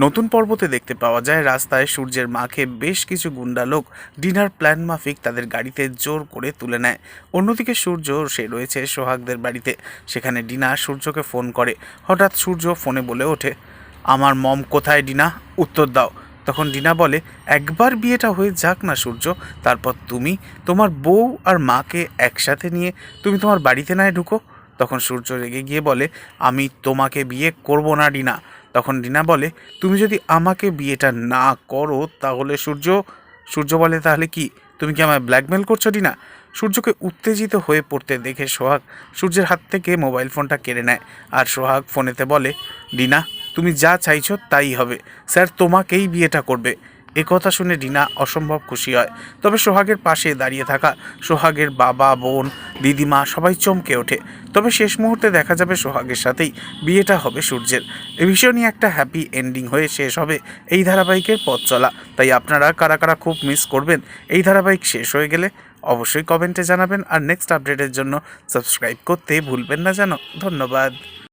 নতুন পর্বতে দেখতে পাওয়া যায় রাস্তায় সূর্যের মাকে বেশ কিছু গুন্ডা লোক ডিনার প্ল্যান মাফিক তাদের গাড়িতে জোর করে তুলে নেয়। অন্যদিকে সূর্য সে রয়েছে সোহাগদের বাড়িতে। সেখানে ডিনা সূর্যকে ফোন করে। হঠাৎ সূর্য ফোনে বলে ওঠে, আমার মম কোথায় ডিনা, উত্তর দাও। তখন ডিনা বলে, একবার বিয়েটা হয়ে যাক না সূর্য, তারপর তুমি তোমার বউ আর মাকে একসাথে নিয়ে তুমি তোমার বাড়িতে নয় ঢুকো। তখন সূর্য রেগে গিয়ে বলে, আমি তোমাকে বিয়ে করব না ডিনা। তখন ডিনা বলে, তুমি যদি আমাকে বিয়েটা না করো তাহলে সূর্য বলে, তাহলে কি, তুমি কি আমায় ব্ল্যাকমেল করছো ডিনা? সূর্যকে উত্তেজিত হয়ে পড়তে দেখে সোহাগ সূর্যের হাত থেকে মোবাইল ফোনটা কেড়ে নেয়। আর সোহাগ ফোনেতে বলে, ডিনা তুমি যা চাইছো তাই হবে, স্যার তোমাকেই বিয়েটা করবে। কথা শুনে ডিনা অসম্ভব খুশি হয়। তবে সোহাগের পাশে দাঁড়িয়ে থাকা সোহাগের বাবা, বোন, দিদিমা সবাই চমকে ওঠে। তবে শেষ মুহূর্তে দেখা যাবে সোহাগের সাথেই বিয়েটা হবে সূর্যের। এই বিষয় নিয়ে একটা হ্যাপি এন্ডিং হয়ে শেষ হবে এই ধারাবাহিকের পথ চলা। তাই আপনারা কারা কারা খুব মিস করবেন এই ধারাবাহিক শেষ হয়ে গেলে অবশ্যই কমেন্টে জানাবেন। আর নেক্সট আপডেটের জন্য সাবস্ক্রাইব করতে ভুলবেন না যেন। ধন্যবাদ।